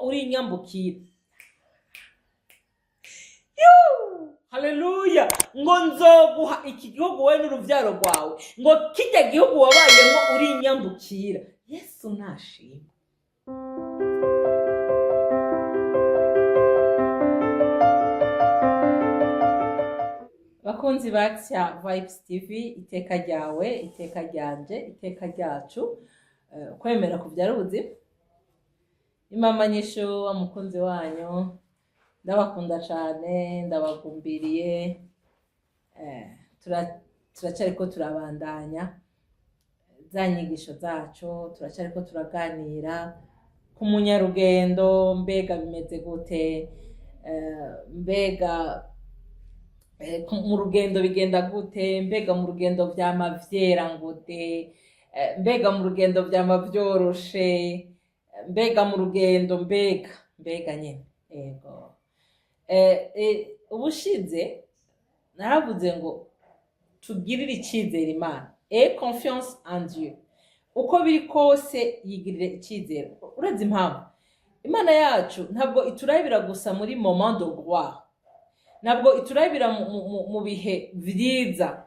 uri inyambukira. Haleluya. Ngo nzoguha iki gihugu wowe n'uruvyaro rwawe, ngo kijya gihugu wabayemo uri inyambukira. Yesu nashimwe. Bakunzi ba Action Vibes TV, iteka ryawe, iteka ryanje, iteka ryacu, kwemera kuvyara ubuzima. Imama nyisho wa mukunzi wanyu, ndabakunda cyane, ndabagumbiriye. Turacariko turabandanya za nyigisho zacu, turacariko turaganira ku munyarugendo, mbega bimeze gute, mbega mu rugendo bigenda gute, mbega mu rugendo vyama vyera ngute, mbega mu rugendo vyama vyoroshe, mbega mu rugendo mbega nyene. Ego ubushize naravuze ngo tugirire icyizere Imana, confiance en Dieu. Uko biri kose yigirire icyizere. Urazi impamvu Imana yacu ntabwo iturabira gusa muri moment de gloire, ntabwo iturabira mu bihe vyiza.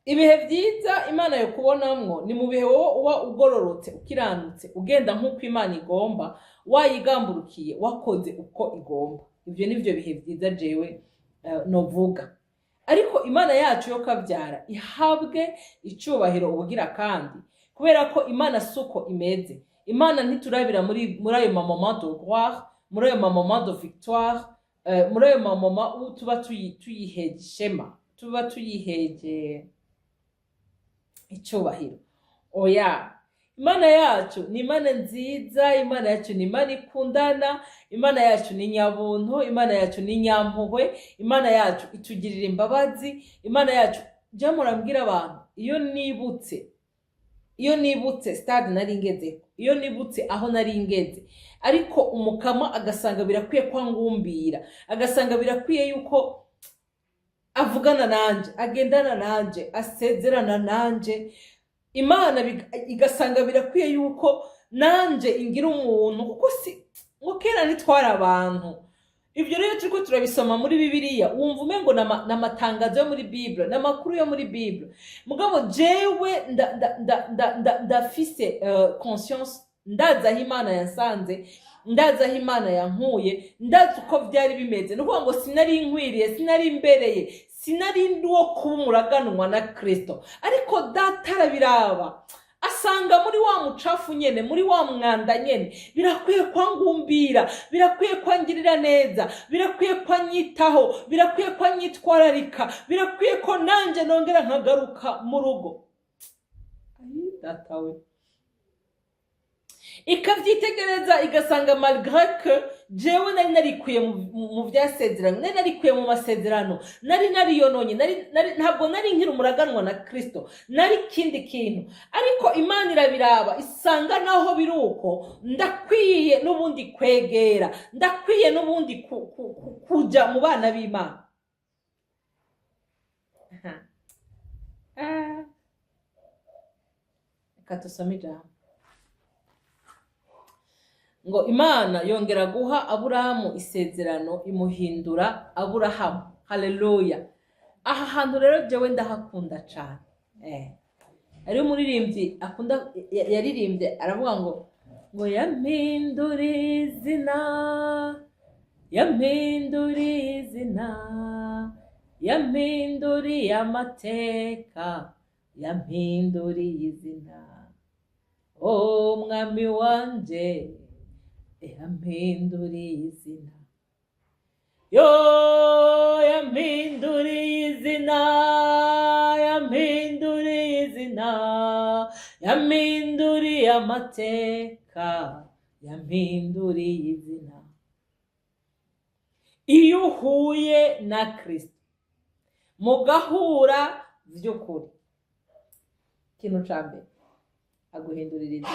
Ibihe vyiza Imana yo kubonamwo ni mu bihe wowe uba ugororotse, ukiranutse, ugenda nk'uko Imana igomba, wayigamburukiye, wakoze uko igomba. Ivyo nivyo bihe vyiza jewe novuga. Ariko Imana yacu yo kavyara ihabwe icubahiro ubugira kandi, kubera ko Imana suko imeze. Imana ntiturabira muri ayo moment de gloire, muri ayo moment de victoire, muri ayo moment tuba tuyiheje shema, tuba tuyiheje icubahiro. Oya, Imana yacu ni Imana nziza, Imana yacu ni Imana ikundana, Imana yacu ni nyabuntu, Imana yacu ni nyampuhwe, Imana yacu itugirira imbabazi, Imana yacu je murambwira abantu, iyo nibutse stade nari ngeze, iyo nibutse aho nari ngeze, ariko umukama agasanga birakwiye kwa ngumbira, agasanga birakwiye yuko avugana nanje, agendana nanje, asezerana nanje, Imana igasanga birakwiye yuko nanje ingira umuntu, kuko ngo kera nitwara abantu. Ivyo rero turiko turabisoma muri Bibiliya, wumva umengo n'amatangazo yo muri Bible, n'amakuru yo muri Bible. Mugabo jewe ndafise conscience, ndaza aho Imana yansanze, ndaza aho Imana yankuye, ndaza uko vyari bimeze. Nukuvuga ngo sinari nkwiriye, sinari imbereye, sinari nduwo kuba umuraganwa na Kristo, ariko data arabiraba asanga muri wa mucafu nyene, muri wa mwanda nyene, birakwiye kwa ngumbira, birakwiye kwa ngirira neza, birakwiye kwa nyitaho, birakwiye kwa nyitwararika, birakwiye ko nanje nongera nkagaruka mu rugo. Ayi data we, ikavyitegereza igasanga malgré que jewe nari narikuye mu vyasezerano, nari narikuye mu masezerano, nari nariyononye, ntabwo nari nkiri umuraganwa na Kristo, nari kindi kintu. Ariko Imana irabiraba isanga naho biruko ndakwiye n'ubundi kwegera, ndakwiye n'ubundi kuja mu bana b'Imana. Katusome ijambo ngo Imana yongera guha Aburahamu isezerano, imuhindura Aburahamu. Haleluya. Aha hantu rero jewe ndahakunda cyane. Ari umuririmbyi akunda yaririmbye aravuga ngo yampinduriye izina, yampinduriye izina, yampinduriye amateka, yampinduriye izina, o mwami wanje yampinduriye izina, yo yampinduriye izina, yampinduriye izina, yampinduriye amateka, yampinduriye izina. Iyo uhuye na Kristo mugahura vy'ukuri, ikintu ca mbere aguhindurira izina.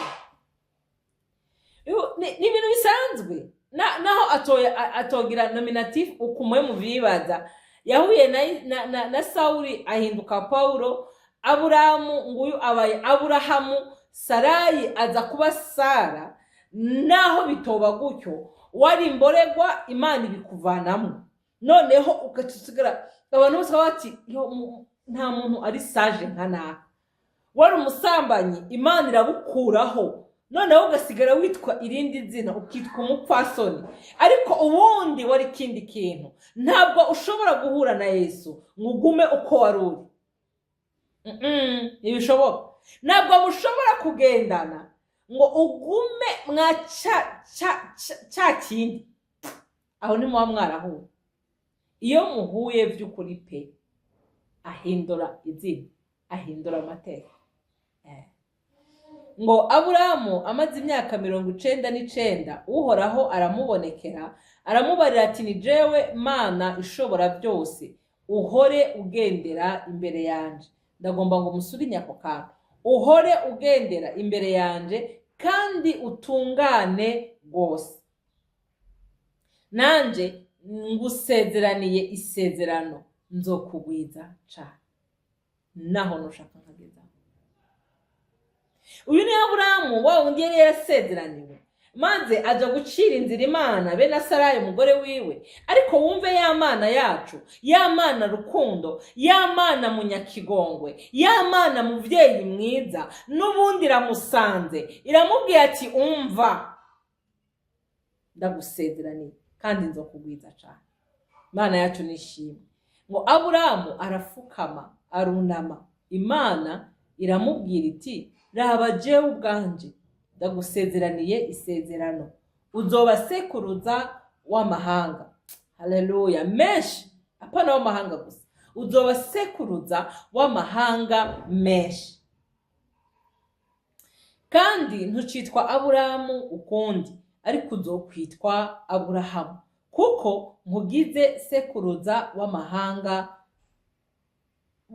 Ni ibintu bisanzwe, naho atogira nominatif ukumwe mu bibaza. Yahuye na Sauli ahinduka Paulo, Aburahamu nguyu abaye Aburahamu, Sarayi aza kuba Sara, naho bitoba gutyo wari imboregwa Imana ibikuvanamo, noneho ugasigara abantu bose bati nta muntu ari sage nka naka. Wari umusambanyi Imana irabukuraho, noneho ugasigara witwa irindi zina ukitwa umupfasoni, ariko ubundi wari ikindi kintu. Ntabwo ushobora guhura na Yesu ngo ugume uko wari uri. Ntibishoboka. Ntabwo mushobora kugendana ngo ugume mwa cya kindi. Aho ni muba mwarahuye. Iyo muhuye by'ukuri pe, ahindura izina, ahindura amateka. Ngo Aburahamu amaze imyaka 99, Uhoraho aramubonekera, aramubarira ati ni jewe Mana ishobora byose, uhore ugendera imbere yanje. Ndagomba ngo musubire ako kantu. Uhore ugendera imbere yanje kandi utungane rwose. Nanje ngusezeraniye isezerano, nzokugwiza cyane naho nushaka nkageza. Uyu ni Aburahamu wa wundi yari yarasezeraniwe, maze aja gucira inzira Imana be na Sarayi umugore wiwe. Ariko wumve ya Mana yacu, ya Mana rukundo, ya Mana munyakigongwe, ya Mana muvyeyi mwiza, n'ubundi iramusanze iramubwiye ati umva, ndagusezeraniye kandi nzokugwiza cyane. Imana yacu nishimwe. Ngo Aburahamu arafukama arunama, Imana iramubwira iti raba jewe ubwanje ndagusezeraniye isezerano, uzoba sekuruza w'amahanga. Haleluya. Menshi, apana w'amahanga gusa, uzoba sekuruza w'amahanga menshi. Kandi ntucitwa Aburahamu ukundi, ariko uzokwitwa Aburahamu, kuko nkugize sekuruza w'amahanga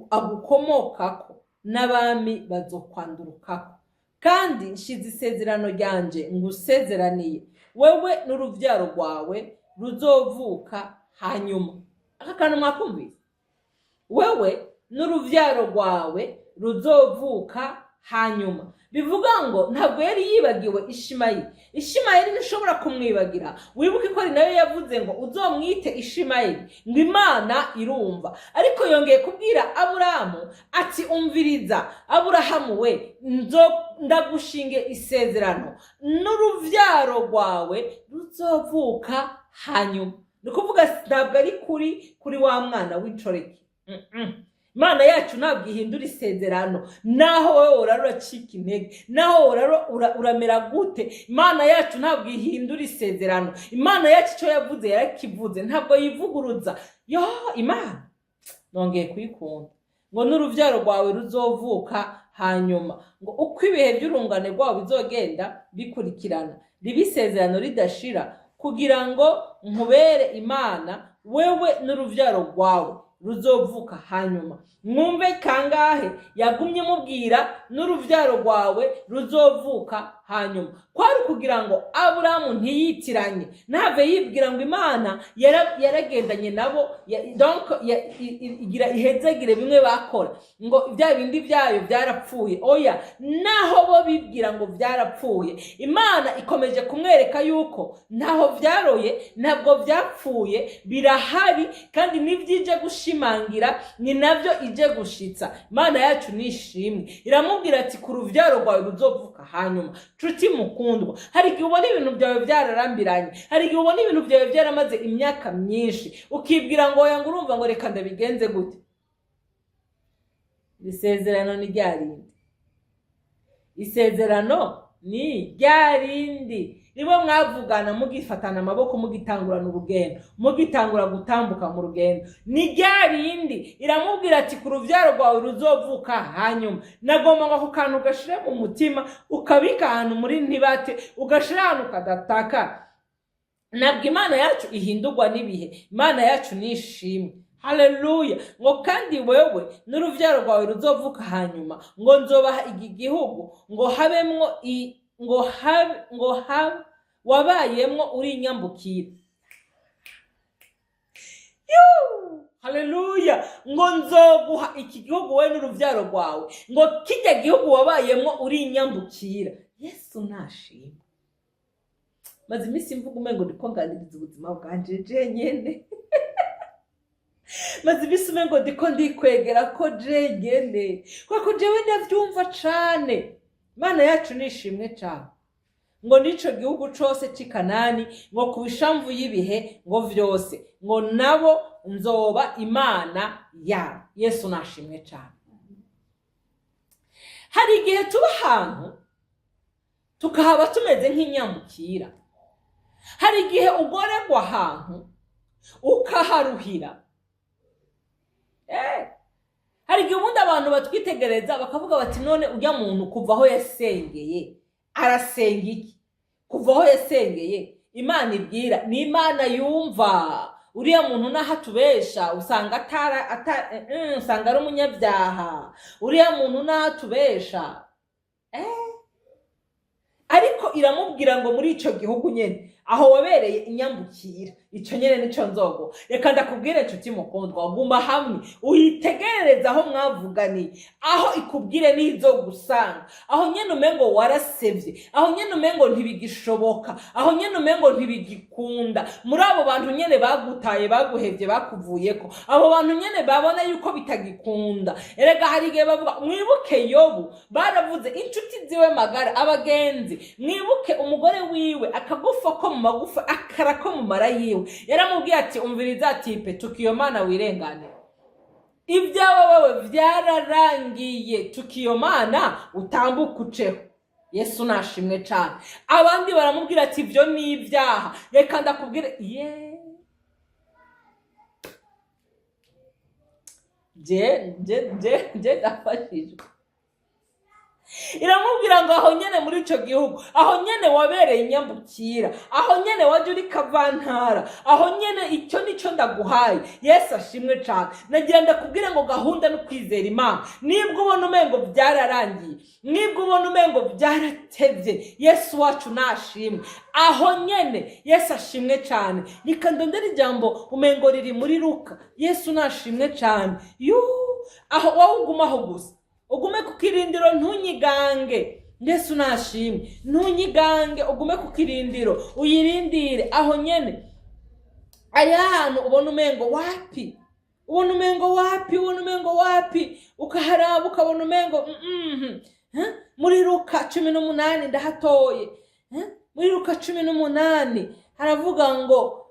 agukomokako, n'abami bazokwandurukako. Kandi nshize isezerano ryanje ngusezeraniye, wewe n'uruvyaro rwawe ruzovuka hanyuma. Aka kantu mwakumvise? Wewe n'uruvyaro rwawe ruzovuka hanyuma. Bivuga ngo ntabwo yari yibagiwe Ishimayeli. Ishimayeli nishobora kumwibagira. Wibuke ko ari nayo yavuze ngo uzomwite Ishimayeli, ngo Imana irumva. Ariko yongeye kubwira Aburahamu ati umviriza Aburahamu we, ndagushinge isezerano, n'uruvyaro rwawe ruzovuka hanyuma. Nukuvuga ntabwo ari kuri wa mwana w'incoreke. Imana yacu ntabwo ihindura isezerano naho wowe uracika intege, naho uramera gute. Imana yacu ntabwo ihindura isezerano. Imana yacu icyo yavuze yarakivuze, ntabwo yivuguruza. Imana nongeye kuyikunda. Ngo n'uruvyaro rwawe ruzovuka hanyuma, ngo uko ibihe by'urungane rwawe bizogenda bikurikirana, ribe isezerano ridashira, kugira ngo nkubere Imana, wewe n'uruvyaro rwawe ruzovuka hanyuma. Mwumve kangahe yagumye mubwira n'uruvyaro rwawe ruzovuka hanyuma. Kwari kugira ngo Aburahamu ntiyitiranye, ntave yibwira ngo Imana yaragendanye nabo, donc igira ihezegire bimwe bakora ngo bya bindi byayo byarapfuye. Oya, naho bo bibwira ngo byarapfuye, Imana ikomeje kumwereka yuko ntaho byaroye, ntabwo byapfuye, birahari, kandi nibyije gushimangira ni nabyo ije gushitsa. Imana yacu nishimwe. Iramubwira ati ku ruvyaro rwawe ruzovuka hanyuma. Nshuti mukundwa, hari igihe ubona ibintu byawe byararambiranye, hari igihe ubona ibintu byawe byaramaze imyaka myinshi, ukibwira ngo oya, ngo urumva ngo reka ndabigenze gute. Isezerano ni ryarindi. Isezerano ni ryarindi. Nibo mwavugana mugifatana amaboko, mugitangurana urugendo, mugitangura gutambuka mu rugendo. Ni ryarindi. Iramubwira ati ku ruvyaro rwawe ruzovuka hanyuma. Nagomba ngo ako kantu gashire mu mutima, ukabika ahantu muri ntibate, ugashira ahantu kadataka. Nabwo Imana yacu ihindurwa n'ibihe. Imana yacu nishimwe. Haleluya. Ngo kandi wewe n'uruvyaro rwawe ruzovuka hanyuma, ngo nzobaha iki gihugu, ngo habemwo wabayemwo uri inyambukira. Haleluya. Ngo nzoguha iki gihugu we n'uruvyaro rwawe, ngo kijya gihugu wabayemwo uri inyambukira. Yesu nashimwe. maze iminsi mvuga umengo ndiko nganiriza ubuzima bwanje jenyene maze iminsi umengo ndiko ndikwegera ko jenyene kuko jewe ndavyumva cane. Imana yacu nishimwe cane ngo nico gihugu cose c'i Kanani ngo ku bishamvu y'ibihe ngo vyose ngo nabo nzoba Imana yabo. Yesu nashimwe cane. Hari igihe tuba ahantu tukahaba tumeze nk'inyambukira, hari igihe ugoregwa ahantu ukaharuhira. Hari igihe ubundi abantu batwitegereza bakavuga bati none urya muntu kuva aho yasengeye arasenga iki? Kuva aho yasengeye Imana ibwira ni Imana yumva. Uriya muntu naho atubesha usanga usanga ari umunyabyaha. Uriya muntu naho atubesha ariko iramubwira ngo muri ico gihugu nyene aho wabereye inyambukira, ico nyene nico nzogo. Reka ndakubwire nshuti mukundwa, guma hamwe uyitegerereza aho mwavuganiye, aho ikubwire nizo gusanga, aho nyene umengo warasevye, aho nyene umengo ntibigishoboka, aho nyene umengo ntibigikunda. Muri abo bantu nyene bagutaye, baguhevye, bakuvuyeko, abo bantu nyene babona yuko bitagikunda. Erega hari igihe bavuga, mwibuke Yobu, baravuze inshuti ziwe magara, abagenzi, mwibuke umugore wiwe akagufa ko mu magufa akara ko mu mara yiwe. Yaramubwiye ati umviriza tipe tukiyomana wirengane, ibyawe wewe vyararangiye, tukiyomana utambuka uceho. Yesu nashimwe cane. Abandi baramubwira ati ivyo ni ibyaha. Reka ndakubwire je ndafashijwe. Iramubwira ngo aho nyene muri ico gihugu, aho nyene wabereye inyambukira, aho nyene waje uri kavantara, aho nyene icyo nico ndaguhaye. Yesu ashimwe cane. Nagira ndakubwira ngo gahunda no kwizera Imana, nibwo ubona umengo byararangiye, nibwo ubona umengo byaratevye, Yesu wacu nashimwe. Aho nyene Yesu ashimwe cane. Nikandondera ijambo umengo riri muri Luka. Yesu nashimwe cane. Aho wowe ugumaho gusa, ugume ku kirindiro ntunyigange. Yesu nashimwe. Ntunyigange, ugume ku kirindiro uyirindire. Aho nyene ari ahantu ubona umengo wapi, ubona umengo wapi, ukaharaba ukabona umengo muri Luka 18 ndahatoye. Muri Luka 18 haravuga ngo,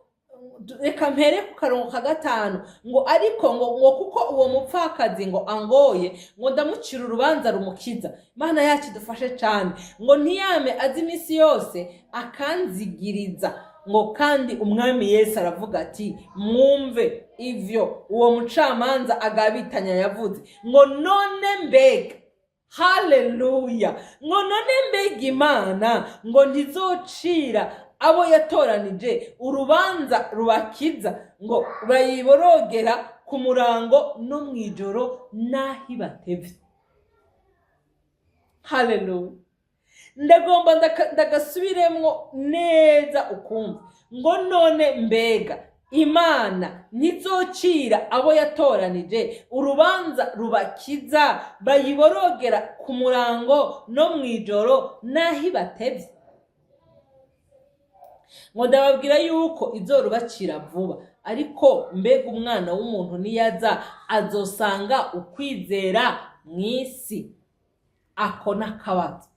reka mpere ku karongo ka 5 ngo ariko ngo kuko uwo mupfakazi ngo angoye ngo ndamucira urubanza rumukiza. Imana yacu dufashe cyane ngo ntiyame azi imisi yose akanzigiriza. Ngo kandi umwami Yesu aravuga ati mwumve ivyo uwo mucamanza agabitanya yavuze ngo none mbega, haleluya, ngo none mbega Imana ngo ntizocira abo yatoranije urubanza rubakiza ngo bayiborogera ku murango no mwijoro nahi batevye. Haleluya. Ndagomba ndagasubiremwo neza ukumva ngo none mbega Imana ntizocira abo yatoranije urubanza rubakiza bayiborogera ku murango no mwijoro nahi batevye. Ngo ndababwira yuko izorubacira vuba, ariko mbega umwana w'umuntu niyaza azosanga ukwizera mw'isi? Ako nakabazo.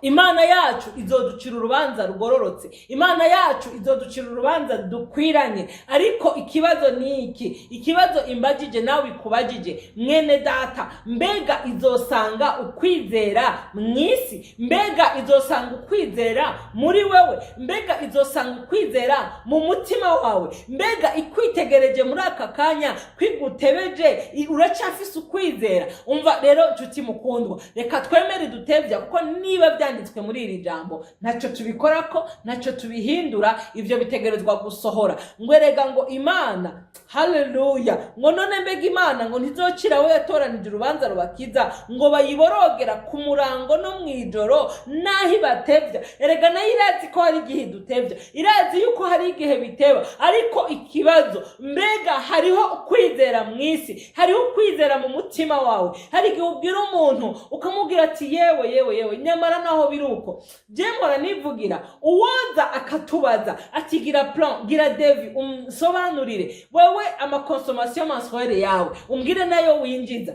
Imana yacu izoducira urubanza rugororotse, Imana yacu izoducira urubanza dukwiranye. Ariko ikibazo ni iki? Ikibazo imbajije nawe ikubajije mwene data, mbega izosanga ukwizera mw'isi? Mbega izosanga ukwizera muri wewe? Mbega izosanga ukwizera mu mutima wawe? Mbega ikwitegereje muri aka kanya kwigutebeje uracafise ukwizera? Umva rero nshuti mukundwa, reka twemere dutevya, kuko niba byanditswe muri iri jambo ntacyo tubikorako, ntacyo tubihindura, ivyo bitegerezwa gusohora. Ngo erega ngo Imana, haleluya, ngo none mbega Imana ngo ntizocira abo yatoranije urubanza rubakiza ngo bayiborogera ku murango no mwijoro nahi batevya. Erega nayo irazi ko hari igihe dutevya, irazi yuko hari igihe biteba, ariko ikibazo mbega hariho ukwizera mw'isi? Hariho ukwizera mu mutima wawe? Hari igihe ubwira umuntu ukamubwira ati yewe nyamara naho naho biruko je mbona nivugira uwoza akatubaza ati gira plan gira devi umsobanurire wewe amaconsommation mensuelle yawe umbwire nayo winjiza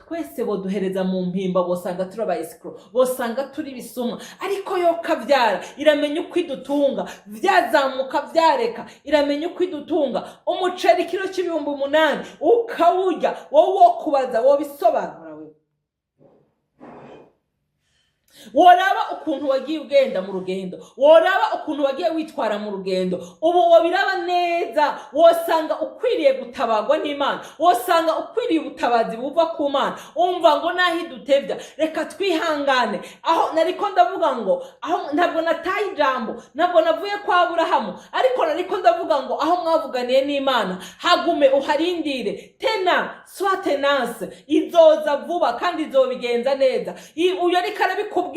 twese boduhereza mu mpimba bosanga turi abayisikro bosanga turi bisuma ariko yo kavyara iramenya uko idutunga vyazamuka vyareka iramenya uko idutunga umuceri kilo c'ibihumbi 8 ukawurya wowe wo kubaza wo bisobanura wewe woraba ukuntu wagiye ugenda mu rugendo woraba ukuntu wagiye witwara mu rugendo ubu wobiraba neza wosanga ukwiriye gutabagwa n'Imana wosanga ukwiriye ubutabazi buva ku Mana umva ngo nahidutevya reka twihangane aho nariko ndavuga ngo aho ntabwo nataye ijambo ntabwo navuye kwa Aburahamu ariko nariko ndavuga ngo aho mwavuganiye n'Imana hagume uharindire tena swatenance izoza vuba kandi izobigenza neza uyo ariko arabikubwira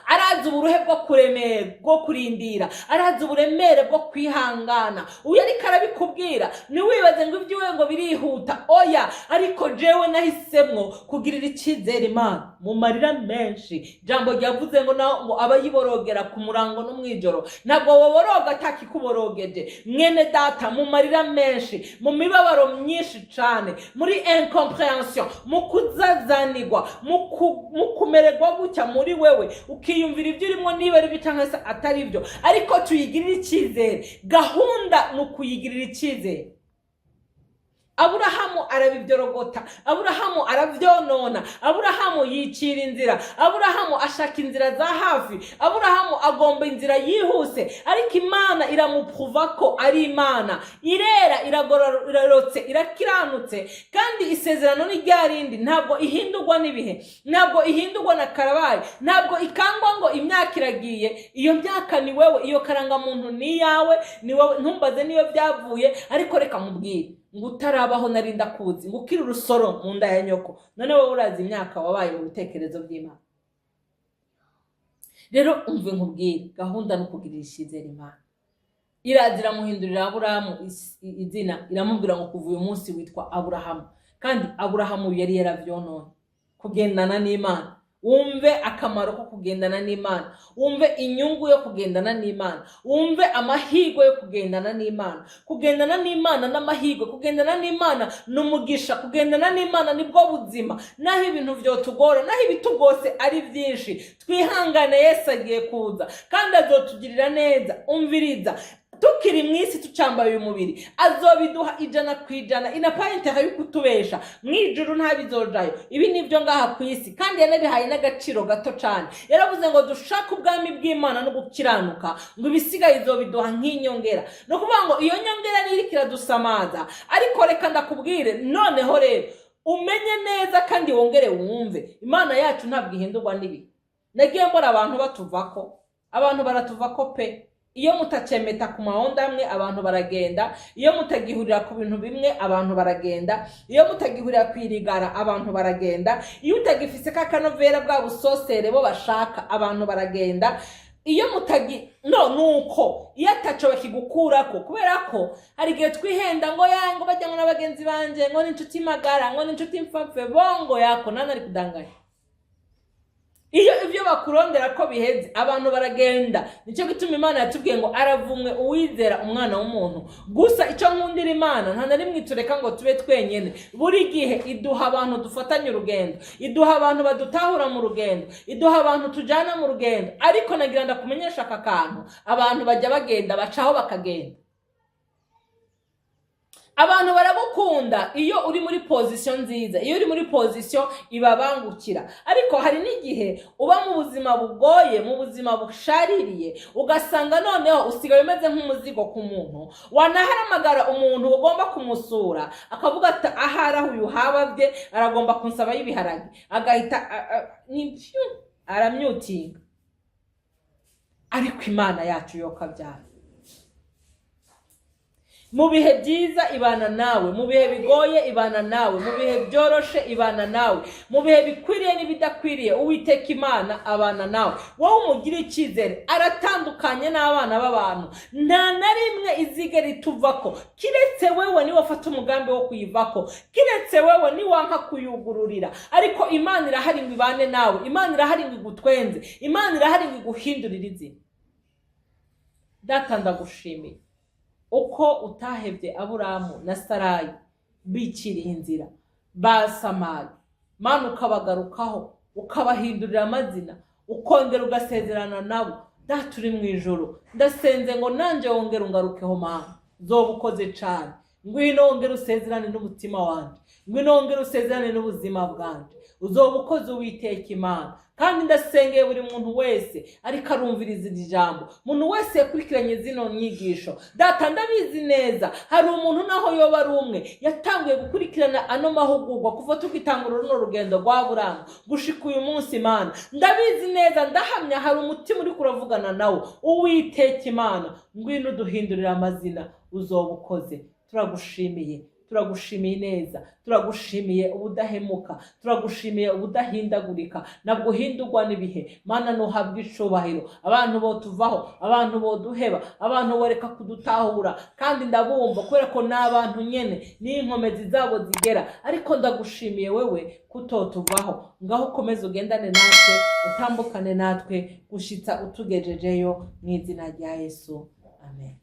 arazi uburuhe bwo kuremera bwo kurindira arazi uburemere bwo kwihangana uyo ariko arabikubwira ni wibaze ngo ibyuwe ngo birihuta oya ariko jewe nahisemwo kugirira icyizere Imana mu marira menshi jambo ryavuze ngo ngo abayiborogera ku murango no mwijoro ntabwo woboroga atakikuborogeje mwene data mu marira menshi mu mibabaro myinshi cyane muri incomprehension mu kuzazanirwa mu kumererwa gutya muri wewe ukiyumvira ibyo urimo niba ari bitanga atari byo ariko tuyigirira icyizere gahunda no kuyigirira icyizere Aburahamu arabibyorogota Aburahamu aravyonona Aburahamu yicira inzira Aburahamu ashaka inzira za hafi Aburahamu agomba inzira yihuse ariko Imana iramupruva ko ari Imana irera iragororotse irakiranutse kandi isezerano ni ryarindi ntabwo ihindurwa nibihe ntabwo ihindurwa na karabaye ntabwo ikangwa ngo imyaka iragiye iyo myaka ni wewe iyo karanga muntu ni yawe ni wewe ntumbaze niyo byavuye ariko reka mubwire ngo utarabaho narinda kuzi ngo ukiri urusoro mu nda ya nyoko none wowe urazi imyaka wabaye mu bitekerezo by'Imana rero umve nkubwire gahunda no kugirira icyizere Imana irazira muhindurira Aburahamu izina iramubwira ngo kuva uyu munsi witwa Aburahamu kandi Aburahamu yari yaravyonone kugendana n'Imana wumve akamaro ko kugendana n'Imana wumve inyungu yo kugendana n'Imana wumve amahirwe yo kugendana n'Imana kugendana n'Imana n'amahirwe kugendana n'Imana n'umugisha kugendana n'Imana nibwo buzima naho ibintu vyotugora naho ibitugose ari byinshi twihangane Yesu agiye kuza kandi azotugirira neza umviriza tukiri mwisi tucambaye uyu mubiri azobiduha 100% inapaye intaka y'ukutubesha mwijuru ntabizojayo ibi nivyo ngaha kwisi kandi yanabihaye n'agaciro gato cyane yaravuze ngo dushaka ubwami bw'Imana no gukiranuka ngo ibisigaye izobiduha nk'inyongera no kuvuga ngo iyo nyongera nirikira dusamaza ariko reka ndakubwire noneho rero umenye neza kandi wongere wumve Imana yacu ntabwo ihindurwa nibi nagiye mbora abantu baratuvako pe iyo mutacemeta ku mahonda amwe abantu baragenda iyo mutagihurira ku bintu bimwe abantu baragenda iyo mutagihurira kwirigara abantu baragenda iyo utagifise kakanovera bwa busosere bo bashaka abantu baragenda iyo nuko iyo ataco bakigukurako kubera ko hari igihe twihenda ngo yango bajya ngo n'abagenzi banje ngo n'inshuti magara ngo n'inshuti mfapfe bongo yako nari kudanganya iyo ivyo bakurondera ko biheze abantu baragenda nico gituma Imana yatubwiye ngo aravumwe uwizera umwana w'umuntu gusa ico nkundira Imana nta narimwe itureka ngo tube twenyene buri gihe iduha abantu dufatanye urugendo iduha abantu badutahura mu rugendo iduha abantu tujana mu rugendo ariko nagira ndakumenyesha aka kantu abantu bajya bagenda bacaho bakagenda abantu baragukunda iyo uri muri position nziza iyo uri muri position ibabangukira ariko hari n'igihe uba mu buzima bugoye mu buzima bushaririye ugasanga noneho usigaye umeze nk'umuzigo ku muntu wanaharamagara umuntu ugomba kumusura akavuga ati ahara uyu habavye aragomba kunsaba y'ibiharage agahita aramyutinga ariko Imana yacu yo kabyara mu bihe byiza ibana nawe, mu bihe bigoye ibana nawe, mu bihe byoroshe ibana nawe, mu bihe bikwiriye n'ibidakwiriye Uwiteka Imana abana nawe. Wowe umugira icyizere, aratandukanye n'abana b'abantu, nta na rimwe izigera ituvako, kiretse wewe ni wafata umugambi wo kuyivako, kiretse wewe ni wanka kuyugururira. Ariko Imana irahari ngo ibane nawe, Imana irahari ngo igutwenze, Imana irahari ngo iguhindurire izina. Data ndagushimiye uko utahevye Aburamu na Sarayi biciriye inzira, basamaye Mana ukabagarukaho, ukabahindurira amazina, ukongera ugasezerana nabo. Data uri mu ijuru, ndasenze ngo nanje wongere ungarukeho Mana, zoba ukoze cane. Ngwino wongere usezerane n'umutima wanje, ngwino wongere usezerane n'ubuzima bwanje, uzoba ukoze Uwiteka Imana. Kandi ndasengeye buri muntu wese ariko arumviriza iri jambo, muntu wese yakurikiranye zino nyigisho. Data ndabizi neza hari umuntu naho yoba ari umwe yatanguye gukurikirana ano mahugurwa kuva tukitangura runo rugendo rwa Aburamu gushika uyu munsi. Imana ndabizi neza, ndahamya hari umutima uri kuravugana nawo. Uwiteka Imana, ngwino duhindurira amazina, uzoba ukoze. Turagushimiye, turagushimiye neza, turagushimiye ubudahemuka, turagushimiye ubudahindagurika, nabwo hindurwa n'ibihe. Mana nuhabwa icubahiro. Abantu bo tuvaho, abantu bo duheba, abantu boreka kudutahura, kandi ndabumva kubera ko n'abantu nyene n'inkomezi zabo zigera. Ariko ndagushimiye wewe kutotuvaho, ngaho ukomeze ugendane natwe, utambukane natwe gushitsa utugejejeyo, mu izina rya Yesu, amen.